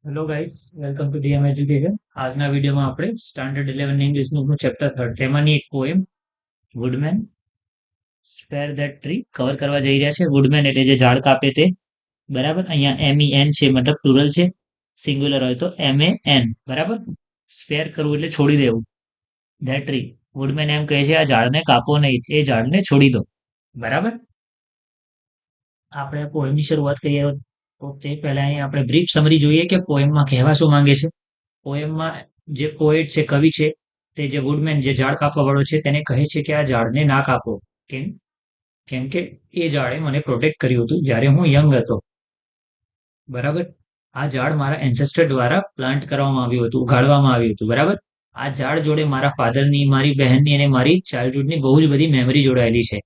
Hello guys, welcome to DM education. આજના વિડીયોમાં આપણે સ્ટાન્ડર્ડ 11 ઇંગ્લિશ બુકનું ચેપ્ટર 3 તેમાંની એક poem woodman spare that tree cover કરવા જઈ રહ્યા છે. વુડમેન એટલે જે ઝાડ કાપે તે. બરાબર, અહીંયા MEN છે, મતલબ પ્લુરલ છે. સિંગ્યુલર હોય તો MAN. બરાબર, સ્પેર કરવું એટલે છોડી દેવું. ધેટ ટ્રી, વુડમેન એમ કહે છે આ ઝાડને કાપો નહીં, એ ઝાડને છોડી દો. બરાબર, આપણે પોએમની શરૂઆત કરીએ તો તે પહેલા અહીં આપણે બ્રીફ સમરી જોઈએ કે પોએમમાં કહેવા શું માંગે છે. પોએમમાં જે પોએટ છે, કવિ છે, તે જે વુડમેન જે ઝાડ કાપવા વાળો છે તેને કહે છે કે આ ઝાડને ના કાપો. કેમ? કેમ કે એ ઝાડે મને પ્રોટેક્ટ કર્યું હતું જ્યારે હું યંગ હતો. બરાબર, આ ઝાડ મારા એન્સેસ્ટર દ્વારા પ્લાન્ટ કરવામાં આવ્યું હતું, ઉગાડવામાં આવ્યું હતું. બરાબર, આ ઝાડ જોડે મારા ફાધરની, મારી બહેનની અને મારી ચાઇલ્ડહુડની બહુ જ બધી મેમરી જોડાયેલી છે.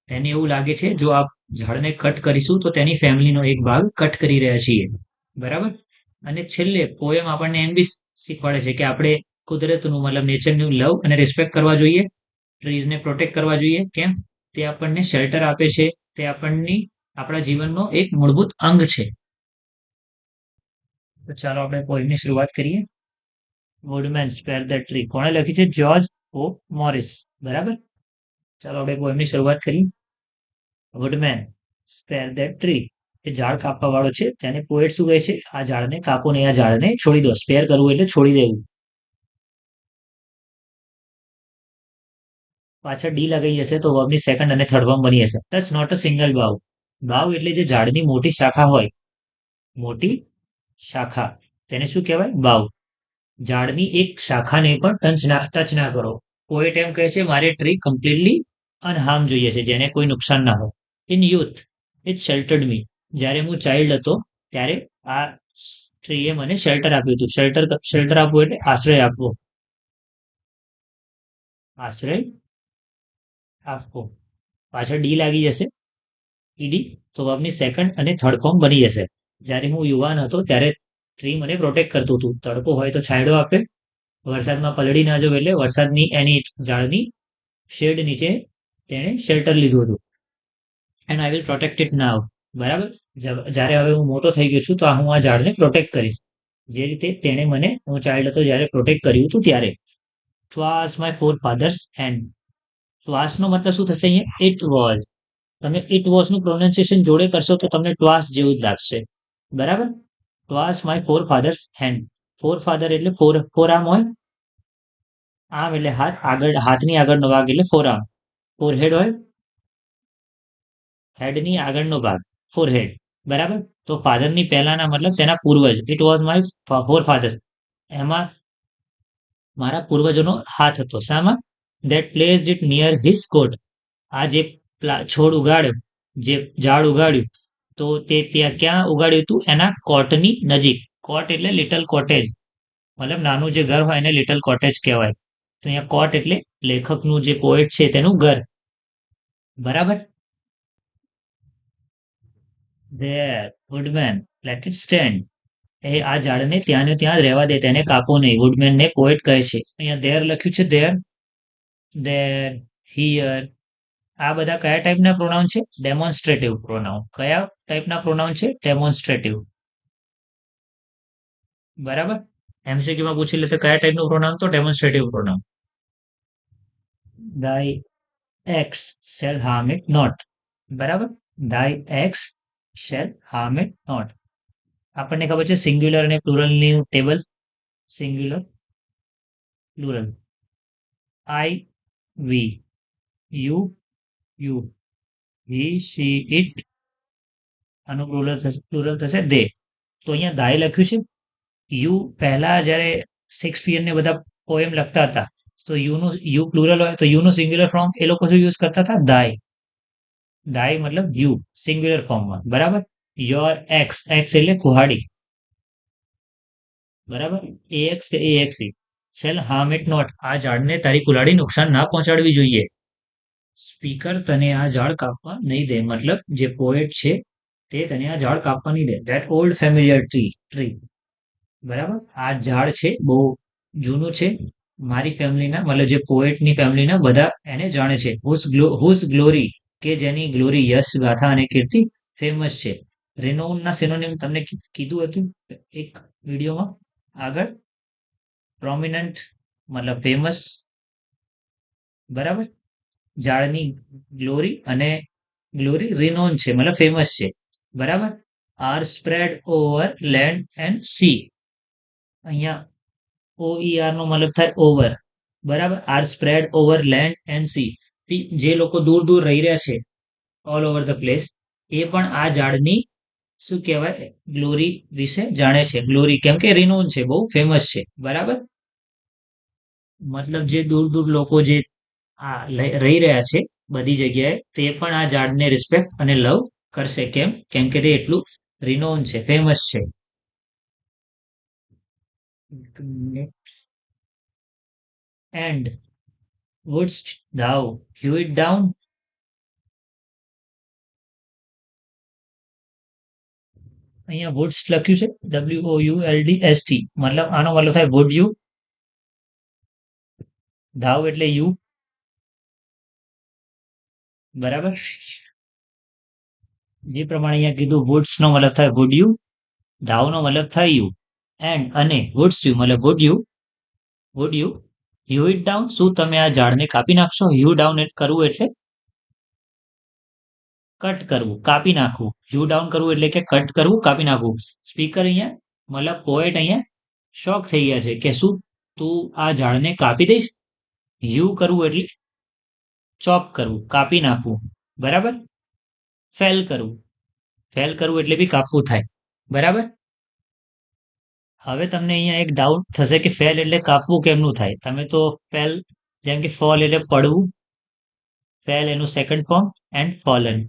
એને એવું લાગે છે જો આ ઝાડને કટ કરીશું તો તેની ફેમિલીનો એક ભાગ કટ કરી રહ્યા છીએ. બરાબર, અને છેલ્લે પોએમ આપણને એમ બી શીખવાડે છે કે આપણે કુદરતનું મતલબ નેચરનું લવ અને રિસ્પેક્ટ કરવા જોઈએ, ટ્રીઝને પ્રોટેક્ટ કરવા જોઈએ. કેમ? તે આપણને શેલ્ટર આપે છે, તે આપણા જીવનનો એક મૂળભૂત અંગ છે. તો ચાલો આપણે પોએમની શરૂઆત કરીએ. વુડમેન સ્પેર ધ ટ્રી, કોણે લખી છે? જ્યોર્જ ઓ મોરિસ. બરાબર, ચાલો આપણે પોએમની શરૂઆત કરીએ. વુડમેન સ્પેર ધ ટ્રી, એ ઝાડ કાપવા વાળો છે તેને પોએટ શું કહે છે? આ ઝાડને કાપો નહીં, આ ઝાડને છોડી દો. સ્પેર કરવું એટલે છોડી દેવું. પાછળ ડી લગાઈ જશે તો વર્બની સેકન્ડ અને થર્ડ ફોર્મ બની જશે. Touch not a single bough. Bough એટલે જે ઝાડની મોટી શાખા હોય, મોટી શાખા, તેને શું કહેવાય? બાવ. ઝાડની એક શાખાને પણ ટચ ના કરો. પોએટ એમ કહે છે મારે ટ્રી કમ્પ્લીટલી અનહાર્મ જોઈએ છે, જેને કોઈ નુકસાન ના હોય. ઇન યુથ ઇટ શેલ્ટર્ડ મી, જ્યારે હું ચાઇલ્ડ હતો ત્યારે આ ટ્રીએ મને શેલ્ટર આપ્યું હતું. શેલ્ટર આપવું એટલે આશ્રય આપવો. આશ્રય આપવો. પાછળ ડી લાગી જશે, ઈડી, તો વર્બની સેકન્ડ અને થર્ડ ફોર્મ બની જશે. જ્યારે હું યુવાન હતો ત્યારે ટ્રી મને પ્રોટેક્ટ કરતું હતું. તડકો હોય તો છાંયડો આપે, વરસાદમાં પલળી ના જવું એટલે વરસાદની એની ઝાડની શેડ નીચે તેણે શેલ્ટર લીધું હતું. And I will protect it નાવ. બરાબર, જ્યારે હવે હું મોટો થઈ ગયો છું તો હું આ ઝાડને પ્રોટેક્ટ કરીશ, જે રીતે તેણે મને, હું ચાઇલ્ડ હતો જ્યારે પ્રોટેક્ટ કર્યું હતું ત્યારે. ટ્વાસ માય ફોર ફાધર્સ હેન્ડ. ટ્વાસનો મતલબ શું થશે અહીંયા? It was. તમે ઇટ વોઝ નું પ્રોનાઉન્સિએશન જોડે કરશો તો તમને ટ્વાસ જેવું જ લાગશે. બરાબર, ટ્વાસ my four fathers hand. Four father એટલે ફોર આર્મ હોય, આર્મ એટલે હાથ, આગળ હાથની આગળનો ભાગ એટલે ફોર આર્મ. ફોર હેડ હોય, હેડની આગળનો ભાગ ફોરહેડ. બરાબર, તો ફાધરની પહેલાના મતલબ તેના પૂર્વજ. It was my forefather's, એમાં મારા પૂર્વજોનો હાથ હતો. શામાં? That placed it near his cot. આ જે છોડ ઉગાડ્યો, જે ઝાડ ઉગાડ્યું, તો તે ત્યાં ક્યાં ઉગાડ્યું હતું? એના કોટની નજીક. કોટ એટલે લિટલ કોટેજ, મતલબ નાનું જે ઘર હોય એને લિટલ કોટેજ કહેવાય. તો અહીંયા કોટ એટલે લેખકનું, જે પોએટ છે તેનું ઘર. બરાબર, there, woodman let it stand. એ આ ઝાડને ત્યાં ને ત્યાં જ રહેવા દે, તેને કાપો નહીં. વુડમેનને પોએટ કહે છે. અહીંયા ધેર લખ્યું છે, ધેર, હિયર. આ બધા કયા ટાઈપના પ્રોનાઉન છે? ડેમોન્સ્ટ્રેટિવ પ્રોનાઉન. કયા ટાઈપના પ્રોનાઉન છે? ડેમોન્સ્ટ્રેટિવ. બરાબર, MCQ માં પૂછી લે તો કયા ટાઈપનું પ્રોનાઉન? તો ડેમોન્સ્ટ્રેટિવ pronoun. thy ex shall harm it not. બરાબર, thy ex shall harm it not. આપણને ખબર છે સિંગ્યુલર અને પ્લુરલની table. Singular, plural. I, we, you, he, she, it. આનું પ્લુરલ થશે they. તો અહીંયા thy લખ્યું છે. યુ પહેલા જ્યારે શેક્સપિયર ને બધા પોએમ લખતા હતા તો યુ પ્લુરલ હોય તો યુનું સિંગ્યુલર ફોર્મ એ લોકો શું યુઝ કરતા હતા? દાય. દાય મતલબ યુ સિંગ્યુલર ફોર્મમાં. બરાબર, યોર એક્સ, એક્સ એટલે કુહાડી. બરાબર, AX કે AXE. Shall harm it not, આ ઝાડને તારી કુલાડી નુકસાન ના પહોંચાડવી જોઈએ. સ્પીકર તને આ ઝાડ કાપવા નહીં દે, મતલબ જે પોએટ છે તે તને આ ઝાડ કાપવા નહીં દે. That old familiar tree. બરાબર, આ ઝાડ છે બહુ જૂનું છે, મારી ફેમિલીના મતલબ જે પોએટની ફેમિલીના બધા એને જાણે છે. હુઝ ગ્લોરી, કે જેની ગ્લોરી, યશ, ગાથા અને કીર્તિ ફેમસ છે. રિનોન ના સિનોનિમ તમને કીધું હતું એક વિડીયોમાં આગળ. પ્રોમિનન્ટ મતલબ ફેમસ, બરાબર. ઝાડની ગ્લોરી અને ગ્લોરી રિનોન છે મતલબ ફેમસ છે, બરાબર. Are spread over land and sea. અહીંયા OER નો મતલબ થાય ઓવર, બરાબર. Are spread over land and sea. જે લોકો દૂર દૂર રહી રહ્યા છે, ઓલ ઓવર ધ પ્લેસ, એ પણ આ ઝાડની શું કહેવાય ગ્લોરી વિશે જાણે છે. ગ્લોરી કેમ કે રિનોન છે, બહુ ફેમસ છે, બરાબર. મતલબ જે દૂર દૂર લોકો જે રહી રહ્યા છે બધી જગ્યાએ, તે પણ આ ઝાડને રિસ્પેક્ટ અને લવ કરશે. કેમ? કેમ કે તે એટલું રિનોન છે, ફેમસ છે. And wouldst thou hew it down? અહીંયા wouldst લખ્યું છે, WOULDST, મતલબ આનો મતલબ થાય would you. thou એટલે you, બરાબર. જે પ્રમાણે અહીંયા કીધું wouldst નો મતલબ થાય would you, thou નો મતલબ થાય you, એન્ડ અને wouldst you મતલબ would you hew it down, શું તમે આ ઝાડને કાપી નાખશો? hew down કરવું એટલે કટ કરવું, કાપી નાખવું. hew down કરવું એટલે કે કટ કરવું, કાપી નાખવું. સ્પીકર અહીંયા મતલબ પોએટ અહીંયા શોક થઈ ગયા છે કે શું તું આ ઝાડને કાપી દઈશ? hew કરવું એટલે ચોપ કરવું, કાપી નાખવું, બરાબર. ફેલ કરવું, ફેલ કરવું એટલે બી કાપવું થાય, બરાબર. હવે તમને અહીંયા એક ડાઉટ થશે કે ફેલ એટલે કાપવું કેમનું થાય? તમે તો ફેલ, જેમ કે ફોલ એટલે પડવું, ફેલ એનું સેકન્ડ ફોર્મ, એન્ડ ફોલન.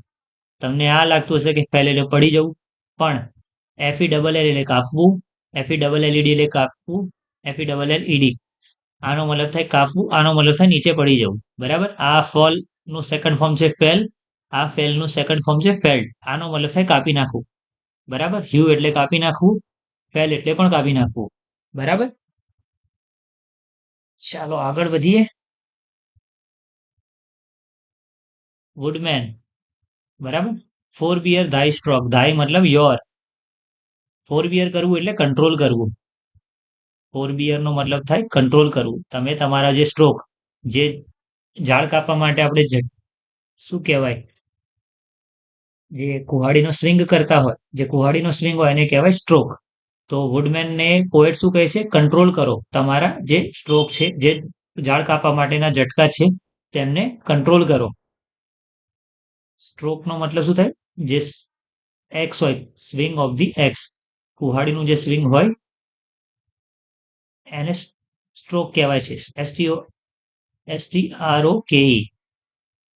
તમને આ લાગતું હશે કે ફેલ એટલે પડી જવું, પણ FELL એટલે કાપવું, FELLED એટલે કાપવું, FELLED, આનો મતલબ થાય કાપવું, આનો મતલબ થાય નીચે પડી જવું, બરાબર. આ ફોલ નું સેકન્ડ ફોર્મ છે ફેલ, આ ફેલ નું સેકન્ડ ફોર્મ છે ફેલ્ડ. આનો મતલબ થાય કાપી નાખવું, બરાબર. હ્યુ એટલે કાપી નાખવું, ફેલ એટલે પણ કાપી નાખવું, બરાબર. ચાલો આગળ વધીએ. વુડમેન, બરાબર. ફોર બિયર ધાય સ્ટ્રોક, ધાય મતલબ યોર. ફોર બિયર કરવું એટલે કંટ્રોલ કરવું. ફોર બિયર નો મતલબ થાય કંટ્રોલ કરવું. તમે તમારા જે સ્ટ્રોક, જે ઝાડ કાપવા માટે આપણે શું કહેવાય, જે કુહાડીનો સ્વિંગ કરતા હોય, જે કુહાડીનો સ્વિંગ હોય એને કહેવાય સ્ટ્રોક. તો વુડમેનને પોએટ શું કહે છે? કંટ્રોલ કરો તમારા જે સ્ટ્રોક છે, જે ઝાડ કાપવા માટેના ઝટકા છે, તેમને કંટ્રોલ કરો. સ્ટ્રોક નો મતલબ શું થાય? જે એક્સ હોય, સ્વિંગ ઓફ ધી એક્સ, કુહાડીનું જે સ્વિંગ હોય એને સ્ટ્રોક કહેવાય છે. STROKE,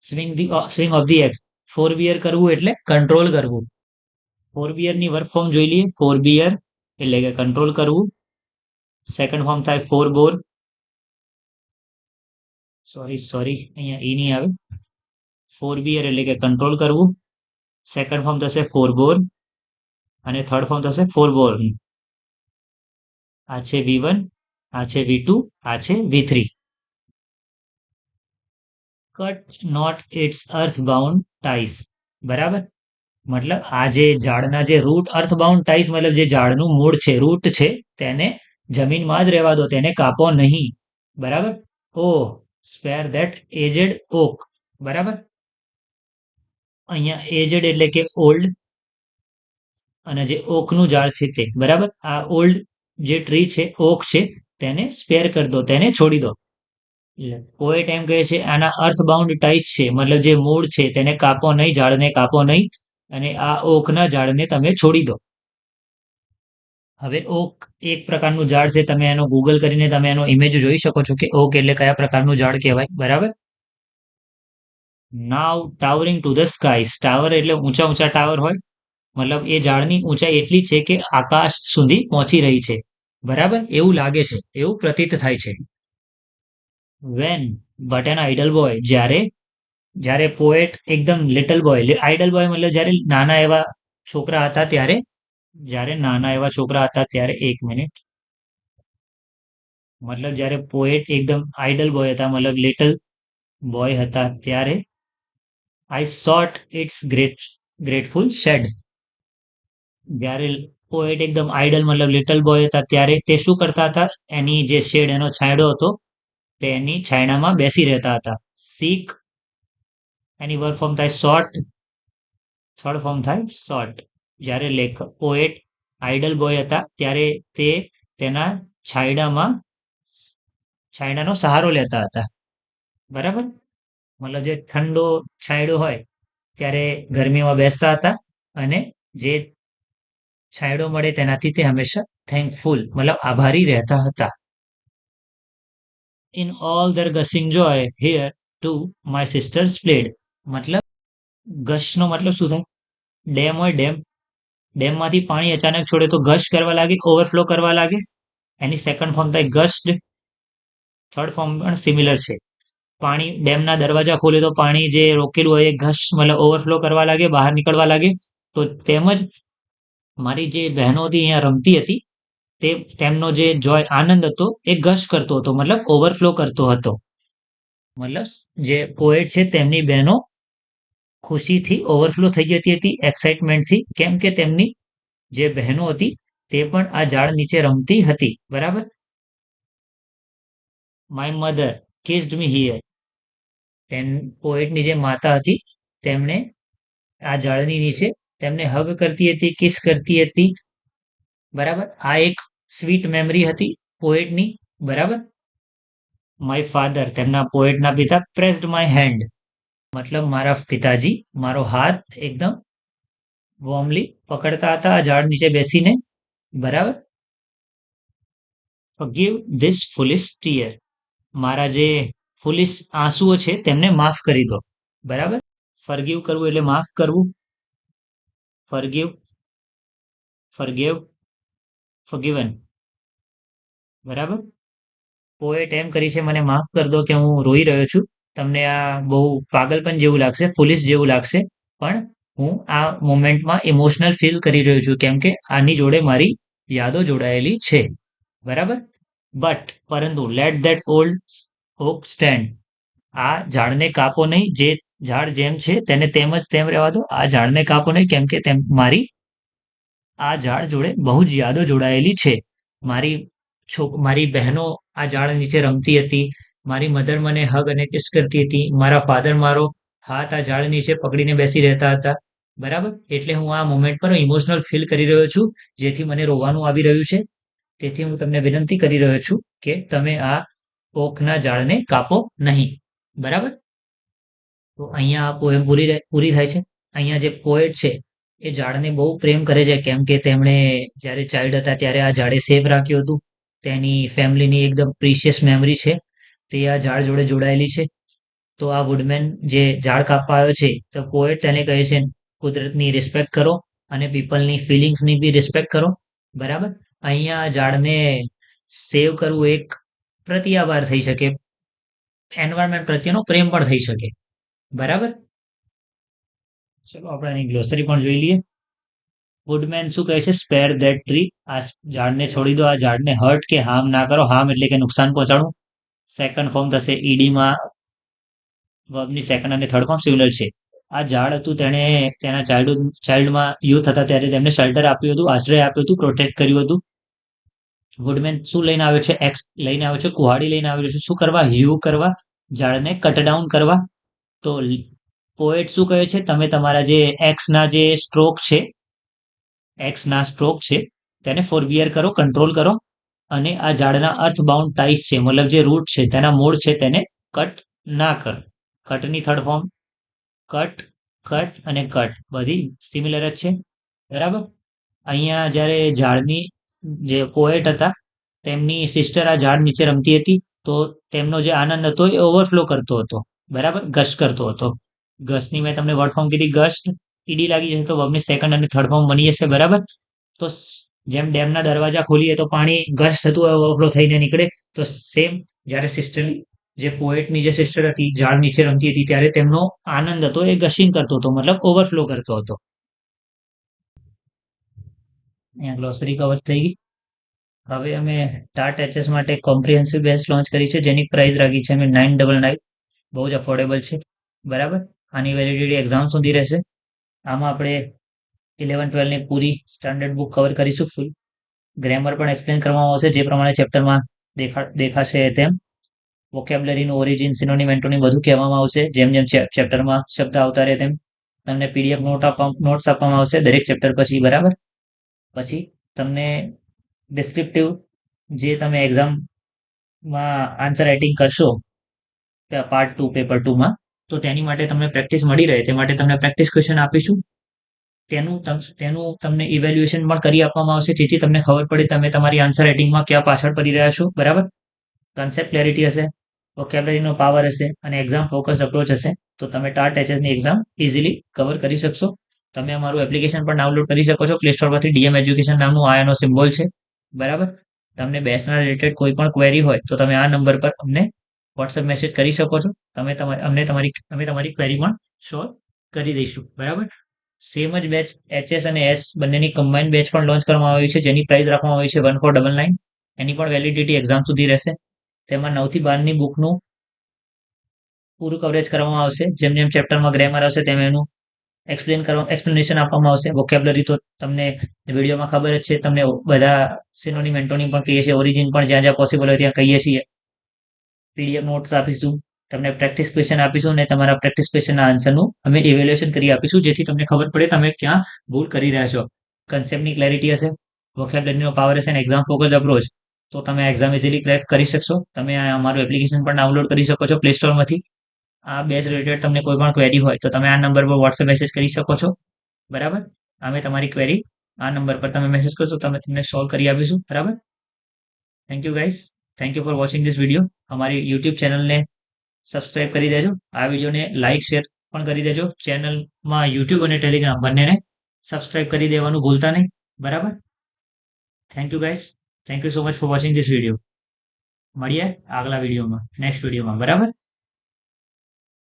swing of the axe. Forbear કરવું એટલે કંટ્રોલ કરવું. ફોર બિયર ની વર્ક ફોર્મ જોઈ લઈએ. ફોર બિયર એટલે કે કંટ્રોલ કરવું. સેકન્ડ ફોર્મ થાય ફોર બોર, સોરી અહીંયા ઈ નહીં આવે. ફોર બિયર એટલે કે કંટ્રોલ કરવું. સેકન્ડ ફોર્મ થશે ફોર બોર અને થર્ડ ફોર્મ થશે ફોર બોર. આ છે V1, આ છે V2, આ છે V3. Cut not its earth bound ties, બરાબર. મતલબ આ જે ઝાડના જે રૂટ, અર્થ બાઉન્ડ ટાઈસ મતલબ જે ઝાડનું મૂળ છે, રૂટ છે, તેને જમીનમાં જ રહેવા દો, તેને કાપો નહીં, બરાબર. ઓ સ્પેર ધેટ એજેડ ઓક, બરાબર. અહીંયા એજેડ એટલે કે ઓલ્ડ, અને જે ઓકનું ઝાડ છે તે, બરાબર. આ ઓલ્ડ જે ટ્રી છે, ઓક છે, તેને સ્પેર કરી દો, તેને છોડી દો. પોએટ એમ કહે છે આના અર્થ બાઉન્ડ ટાઈસ છે, મતલબ જે મૂળ છે તેને કાપો નહીં, ઝાડને કાપો નહીં, અને આ ઓકના ઝાડને તમે છોડી દો. હવે ઓક એક પ્રકારનું ઝાડ છે, તમે એનો ગૂગલ કરીને તમે એનો ઇમેજ જોઈ શકો છો કે ઓક એટલે કયા પ્રકારનું ઝાડ કહેવાય, બરાબર. Now towering to the sky, tower એટલે ઊંચા ઊંચા ટાવર હોય, મતલબ એ ઝાડની ઊંચાઈ એટલી છે કે આકાશ સુધી પહોંચી રહી છે, બરાબર. એવું લાગે છે, એવું પ્રતીત થાય છે. When but an idle boy, જ્યારે જ્યારે પોએટ એકદમ લિટલ બોય, આઇડલ બોય મતલબ જ્યારે નાના એવા છોકરા હતા ત્યારે, જ્યારે નાના એવા છોકરા હતા ત્યારે, એક મિનિટ, મતલબ જ્યારે પોએટ એકદમ આઇડલ બોય હતા, મતલબ લિટલ બોય હતા ત્યારે, આઈ સોટ ઇટ્સ ગ્રેટફુલ શેડ, જ્યારે પોએટ એકદમ આઇડલ મતલબ લિટલ બોય હતા ત્યારે તે શું કરતા હતા, એની જે શેડ એનો છાંયડો હતો તે એની છાયડામાં બેસી રહેતા હતા. સીક એની વર્ક ફોર્મ થાય શોર્ટ, થર્ડ ફોર્મ થાય શોર્ટ. જ્યારે લેખક પોએટ આઇડલ બોય હતા ત્યારે તે તેના છાંયડામાં છાંયડાનો સહારો લેતા હતા. બરાબર, મતલબ જે ઠંડો છાંયડો હોય ત્યારે ગરમીમાં બેસતા હતા, અને જે છાંયડો મળે તેનાથી તે હંમેશા થેન્કફુલ મતલબ આભારી રહેતા હતા. In all their gushing joy here too my sisters played. મતલબ ગશનો મતલબ શું થાય? ડેમ હોય, ડેમમાંથી પાણી અચાનક છોડે તો ગશ કરવા લાગે, ઓવરફ્લો કરવા લાગે. એની સેકન્ડ ફોર્મ થાય ગશ્ડ. થર્ડ ફોર્મ પણ સિમિલર છે. પાણી ડેમના દરવાજા ખોલે તો પાણી જે રોકેલું હોય એ ગશ મતલબ ઓવરફ્લો કરવા લાગે, બહાર નીકળવા લાગે. તો તેમજ મારી જે બહેનો હતી અહીંયા રમતી હતી, તે તેમનો જે જોય આનંદ હતો એ ગશ કરતો હતો, મતલબ ઓવરફ્લો કરતો હતો. મતલબ જે પોએટ છે તેમની બહેનો ખુશીથી ઓવરફ્લો થઈ જતી હતી, એક્સાઇટમેન્ટથી, કેમ કે તેમની જે બહેનો હતી તે પણ આ ઝાડ નીચે રમતી હતી. બરાબર. My mother kissed me here. તેમ પોએટની જે માતા હતી તેમણે આ ઝાડની નીચે તેમને હગ કરતી હતી, કિસ કરતી હતી. બરાબર, આ એક સ્વીટ મેમરી હતી પોએટની. બરાબર. માય ફાધર તેમના પોએટના પિતા પ્રેસ્ડ માય હેન્ડ, મતલબ મારા પિતાજી મારો હાથ એકદમ વોર્મલી પકડતા હતા આ ઝાડ નીચે બેસીને. બરાબર. Forgive this ફુલિશ tear. મારા જે ફુલિશ આંસુઓ છે તેમને માફ કરી દો. બરાબર. ફરગીવ કરવું એટલે માફ કરવું. ફરગીવ, ફરગેવ, ફોરગીવન. બરાબર. પોએટ એમ કરી છે મને માફ કરી દો કે હું રોઈ રહ્યો છું. તમને આ બહુ પાગલપન જેવું લાગશે, ફુલિશ જેવું લાગશે, પણ હું આ મોમેન્ટમાં ઇમોશનલ ફીલ કરી રહ્યો છું કેમ કે આની જોડે મારી યાદો જોડાયેલી છે. બરાબર. બટ પરંતુ let that old oak stand. આ ઝાડને કાપો નહીં, જે ઝાડ જેમ છે તેને તેમ જ તેમ રહેવા દો. આ ઝાડને કાપો નહીં કેમ કે તેમ મારી આ ઝાડ જોડે બહુ જ યાદો જોડાયેલી છે. મારી મારી બહેનો આ ઝાડ નીચે રમતી હતી. મારી મધર મને હગ અને કિસ કરતી હતી. મારા ફાધર મારો હાથ આ ઝાડ નીચે પકડીને બેસી રહેતા હતા. બરાબર. એટલે હું આ મોમેન્ટ પર ઇમોશનલ ફીલ કરી રહ્યો છું, જેથી મને રોવાનું આવી રહ્યું છે. તેથી હું તમને વિનંતી કરી રહ્યો છું કે તમે આ ઓકના ઝાડને કાપો નહીં. બરાબર. તો અહીંયા આ પોએમ પૂરી થાય છે. અહીંયા જે પોએટ છે એ ઝાડને બહુ પ્રેમ કરે છે કેમ કે તેમણે જ્યારે ચાઇલ્ડ હતા ત્યારે આ ઝાડે સેફ રાખ્યું હતું. તેની ફેમિલીની એકદમ પ્રીશિયસ મેમરી છે, તે આ ઝાડ જોડે જોડાયેલી છે. તો આ વુડમેન જે ઝાડ કાપવા આવ્યો છે તો પોએટ તેને કહે છે કુદરતની રિસ્પેક્ટ કરો અને પીપલની ફિલિંગ્સની બી રિસ્પેક્ટ કરો. બરાબર. અહીંયા ઝાડને સેવ કરવું એક પ્રત્યાભાર થઈ શકે, એન્વાયરમેન્ટ પ્રત્યેનો પ્રેમ પણ થઈ શકે. બરાબર. ચલો આપણે એની ગ્લોસરી પણ જોઈ લઈએ. વુડમેન શું કહે છે? Spare that tree. આ ઝાડને છોડી દો, આ ઝાડને હર્ટ કે હાર્મ ના કરો. હાર્મ એટલે કે નુકસાન પહોંચાડવું. સેકન્ડ ફોર્મ થશે ઈડીમાં વર્બની સેકન્ડ અને થર્ડ ફોર્મ સિમિલર છે. આ ઝાડ હતું તેણે તેના ચાઇલ્ડમાં યુથ હતા ત્યારે તેમને શેલ્ટર આપ્યું હતું, આશ્રય આપ્યું હતું, પ્રોટેક્ટ કર્યું હતું. વુડમેન શું લઈને આવ્યો છે? એક્સ લઈને આવ્યો છે, કુહાડી લઈને આવ્યો છે. શું કરવા? હ્યુ કરવા, ઝાડને કટ ડાઉન કરવા. તો પોએટ શું કહે છે? તમે તમારા જે એક્સના જે સ્ટ્રોક છે, એક્સના સ્ટ્રોક છે તેને ફોરબિયર કરો, કંટ્રોલ કરો, અને આ ઝાડના અર્થબાઉન્ડ ટાઈસ છે મતલબ જે રૂટ છે તેના મૂળ છે તેને કટ ના કરો. કટની થર્ડ ફોર્મ કટ, કટ અને કટ બધી સિમિલર જ છે. બરાબર. અહીંયા જ્યારે ઝાડની જે પોએટ હતા તેમની સિસ્ટર આ ઝાડ નીચે રમતી હતી તો તેમનો જે આનંદ હતો એ ઓવરફ્લો કરતો હતો. બરાબર, ગશ કરતો હતો. ગશની મેં તમને વર્ડ ફોર્મ કીધી ગશ. ઈડી લાગી જશે તો વર્બની સેકન્ડ અને થર્ડ ફોર્મ બની જશે. બરાબર. તો જેમ ડેમના દરવાજા ખોલીએ તો પાણી ગશ થતું હોય, ઓવરફ્લો થઈને નીકળે, તો સેમ જ્યારે સિસ્ટર જે પોએટની જે સિસ્ટર હતી ઝાડ નીચે રમતી હતી ત્યારે તેમનો આનંદ હતો એ ગશિંગ કરતો હતો મતલબ ઓવરફ્લો કરતો હતો. અહીંયા ગ્લોસરી કવર થઈ ગઈ. હવે અમે ટાટ એચએસ માટે કોમ્પ્રિહેન્સિવ બેચ લોન્ચ કરી છે જેની પ્રાઇસ રાખી છે અમે 999. બહુ જ અફોર્ડેબલ છે. બરાબર. આની વેલિડિટી એક્ઝામ સુધી રહેશે. આમાં આપણે 11-12 ની પૂરી સ્ટાન્ડર્ડ બુક કવર કરીશું ફૂલ. ગ્રામર પણ એક્સપ્લેન કરવામાં આવશે જે પ્રમાણે ચેપ્ટરમાં દેખાશે તેમ. વોકેબ્લરીનું ઓરિજિન, સિનોનિમ, એન્ટોનિમ બધું કહેવામાં આવશે. જેમ જેમ ચેપ્ટરમાં શબ્દ આવતા રહે તેમ તમને પીડીએફ નોટ્સ આપવામાં આવશે દરેક ચેપ્ટર પછી, બરાબર. પછી તમને ડિસ્ક્રિપ્ટિવ જે તમે એક્ઝામમાં આન્સર રાઇટિંગ કરશો પાર્ટ 2 પેપર 2 માં, તો તેની માટે તમને પ્રેક્ટિસ મળી રહે તે માટે તમને પ્રેક્ટિસ ક્વેશ્ચન આપીશું. તેનું તમને ઇવેલ્યુએશન પણ કરી આપવામાં આવશે જેથી તમને ખબર પડે તમે તમારી આન્સર રાઇટિંગમાં ક્યાં પાછળ પડી રહ્યા છો, બરાબર. કન્સેપ્ટ ક્લેરિટી હશે, વોકેબ્લરીનો પાવર હશે અને એક્ઝામ ફોકસ અપ્રોચ હશે, તો તમે ટાટ એચએસની એક્ઝામ ઇઝીલી કવર કરી શકશો. તમે અમારું એપ્લિકેશન પણ ડાઉનલોડ કરી શકો છો પ્લે સ્ટોર પરથી. ડીએમ એજ્યુકેશન નામનું આનો સિમ્બોલ છે, બરાબર. તમને બેચના રિલેટેડ કોઈ પણ ક્વેરી હોય તો તમે આ નંબર પર અમને વોટ્સએપ મેસેજ કરી શકો છો. અમે તમારી ક્વેરી પણ સોલ્વ કરી દઈશું, બરાબર. સેમ જ બેચ એચએસ અને એસ બંનેની કમ્બાઇન બેચ પણ લોન્ચ કરવામાં આવી છે જેની પ્રાઇસ રાખવામાં આવી છે 1499. એની પણ વેલિડિટી એક્ઝામ સુધી રહેશે. તેમાં 9 થી 12ની બુકનું પૂરું કવરેજ કરવામાં આવશે. જેમ જેમ ચેપ્ટરમાં ગ્રામર આવશે તેમ એનું એક્સપ્લેનેશન આપવામાં આવશે. વોકેબ્લરી તો તમને વિડીયોમાં ખબર જ છે, તમને બધા સિનોનિમ, એન્ટોનિમ પણ કહીએ છીએ, ઓરિજિન પણ જ્યાં જ્યાં પોસિબલ હોય ત્યાં કહીએ છીએ. પીડીએફ નોટ્સ આપીશું, તમને પ્રેક્ટિસ ક્વેશ્ચન આપીશું અને તમારા પ્રેક્ટિસ ક્વેશ્ચનના આન્સરનું અમે ઇવેલ્યુએશન કરી આપીશું જેથી તમને ખબર પડે તમે ક્યાં ભૂલ કરી રહ્યા છો. કન્સેપ્ટની ક્લેરિટી હશે, વોકેબ્લરીનો પાવર હશે અને એક્ઝામ ફોકસ અપ્રોચ, તો તમે એક્ઝામ ઇઝીલી ક્રેક કરી શકશો. તમે અમારું એપ્લિકેશન પણ ડાઉનલોડ કરી શકો છો પ્લે સ્ટોરમાંથી. આ બેચ રિલેટેડ તમને કોઈ પણ ક્વેરી હોય તો તમે આ નંબર પર વોટ્સએપ મેસેજ કરી શકો છો, બરાબર. અમે તમારી ક્વેરી આ નંબર પર તમે મેસેજ કરશો તો અમે તમને સોલ્વ કરી આપીશું, બરાબર. Thank you guys, thank you for watching this video. અમારી યુટ્યુબ ચેનલને સબસ્ક્રાઇબ કરી દેજો. આ વિડીયોને લાઇક શેર પણ કરી દેજો. ચેનલમાં યુટ્યુબ અને ટેલિગ્રામ બંનેને સબસ્ક્રાઇબ કરી દેવાનું ભૂલતા નહીં, બરાબર. Thank you guys, thank you so much for watching this video. મળીએ આગલા વિડીયોમાં, નેક્સ્ટ વિડીયોમાં, બરાબર.